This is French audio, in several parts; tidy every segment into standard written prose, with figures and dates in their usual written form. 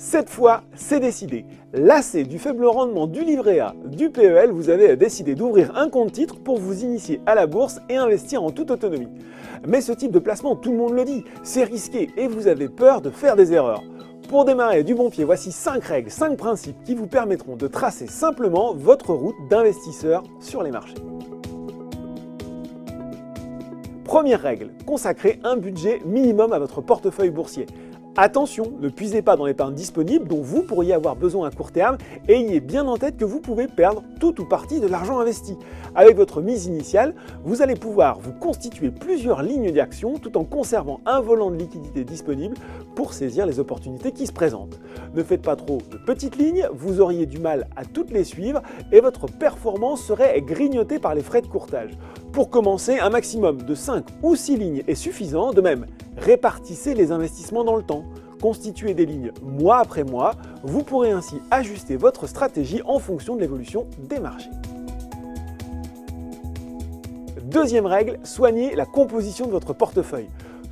Cette fois, c'est décidé. Lassé du faible rendement du livret A, du PEL, vous avez décidé d'ouvrir un compte titre pour vous initier à la bourse et investir en toute autonomie. Mais ce type de placement, tout le monde le dit, c'est risqué et vous avez peur de faire des erreurs. Pour démarrer du bon pied, voici 5 règles, 5 principes qui vous permettront de tracer simplement votre route d'investisseur sur les marchés. Première règle, consacrez un budget minimum à votre portefeuille boursier. Attention, ne puisez pas dans l'épargne disponible dont vous pourriez avoir besoin à court terme et ayez bien en tête que vous pouvez perdre tout ou partie de l'argent investi. Avec votre mise initiale, vous allez pouvoir vous constituer plusieurs lignes d'action tout en conservant un volant de liquidité disponible pour saisir les opportunités qui se présentent. Ne faites pas trop de petites lignes, vous auriez du mal à toutes les suivre et votre performance serait grignotée par les frais de courtage. Pour commencer, un maximum de 5 ou 6 lignes est suffisant. De même, répartissez les investissements dans le temps. Constituez des lignes mois après mois. Vous pourrez ainsi ajuster votre stratégie en fonction de l'évolution des marchés. Deuxième règle, soignez la composition de votre portefeuille.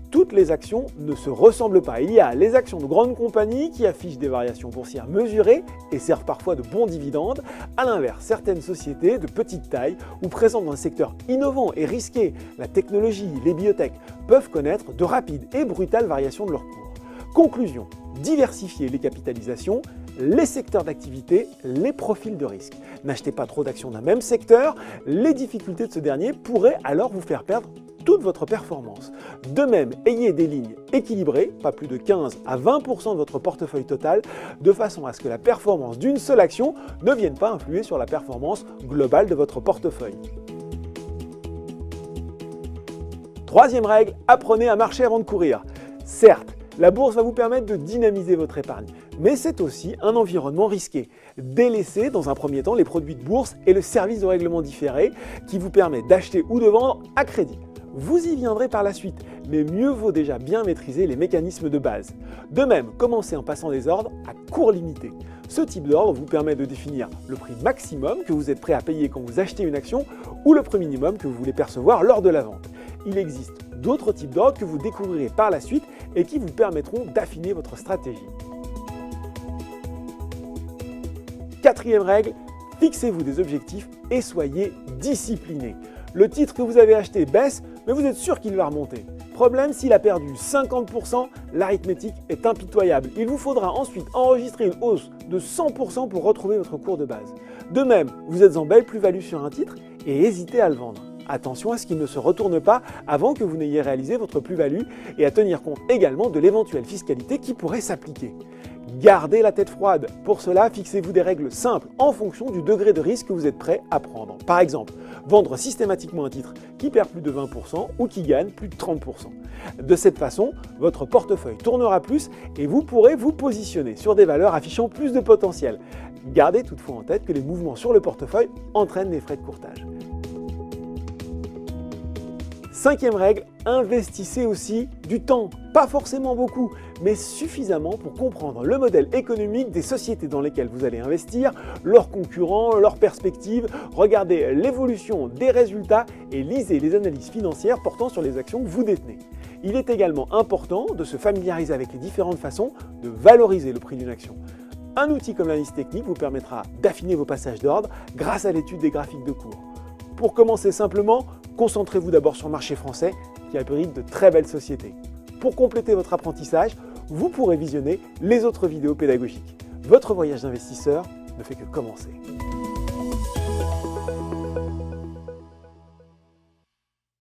Toutes les actions ne se ressemblent pas. Il y a les actions de grandes compagnies qui affichent des variations boursières mesurées et servent parfois de bons dividendes. À l'inverse, certaines sociétés de petite taille ou présentes dans un secteur innovant et risqué, la technologie, les biotech, peuvent connaître de rapides et brutales variations de leur cours. Conclusion, diversifiez les capitalisations, les secteurs d'activité, les profils de risque. N'achetez pas trop d'actions d'un même secteur, les difficultés de ce dernier pourraient alors vous faire perdre toute votre performance. De même, ayez des lignes équilibrées, pas plus de 15 à 20% de votre portefeuille total, de façon à ce que la performance d'une seule action ne vienne pas influer sur la performance globale de votre portefeuille. Troisième règle, apprenez à marcher avant de courir. Certes, la bourse va vous permettre de dynamiser votre épargne, mais c'est aussi un environnement risqué. Délaissez dans un premier temps les produits de bourse et le service de règlement différé qui vous permet d'acheter ou de vendre à crédit. Vous y viendrez par la suite, mais mieux vaut déjà bien maîtriser les mécanismes de base. De même, commencez en passant des ordres à cours limité. Ce type d'ordre vous permet de définir le prix maximum que vous êtes prêt à payer quand vous achetez une action ou le prix minimum que vous voulez percevoir lors de la vente. Il existe d'autres types d'ordres que vous découvrirez par la suite et qui vous permettront d'affiner votre stratégie. Quatrième règle, fixez-vous des objectifs et soyez discipliné. Le titre que vous avez acheté baisse, mais vous êtes sûr qu'il va remonter. Problème, s'il a perdu 50%, l'arithmétique est impitoyable. Il vous faudra ensuite enregistrer une hausse de 100% pour retrouver votre cours de base. De même, vous êtes en belle plus-value sur un titre et hésitez à le vendre. Attention à ce qu'il ne se retourne pas avant que vous n'ayez réalisé votre plus-value et à tenir compte également de l'éventuelle fiscalité qui pourrait s'appliquer. Gardez la tête froide. Pour cela, fixez-vous des règles simples en fonction du degré de risque que vous êtes prêt à prendre. Par exemple, vendre systématiquement un titre qui perd plus de 20% ou qui gagne plus de 30%. De cette façon, votre portefeuille tournera plus et vous pourrez vous positionner sur des valeurs affichant plus de potentiel. Gardez toutefois en tête que les mouvements sur le portefeuille entraînent des frais de courtage. Cinquième règle, investissez aussi du temps. Pas forcément beaucoup, mais suffisamment pour comprendre le modèle économique des sociétés dans lesquelles vous allez investir, leurs concurrents, leurs perspectives, regardez l'évolution des résultats et lisez les analyses financières portant sur les actions que vous détenez. Il est également important de se familiariser avec les différentes façons de valoriser le prix d'une action. Un outil comme l'analyse technique vous permettra d'affiner vos passages d'ordre grâce à l'étude des graphiques de cours. Pour commencer simplement, concentrez-vous d'abord sur le marché français qui abrite de très belles sociétés. Pour compléter votre apprentissage, vous pourrez visionner les autres vidéos pédagogiques. Votre voyage d'investisseur ne fait que commencer.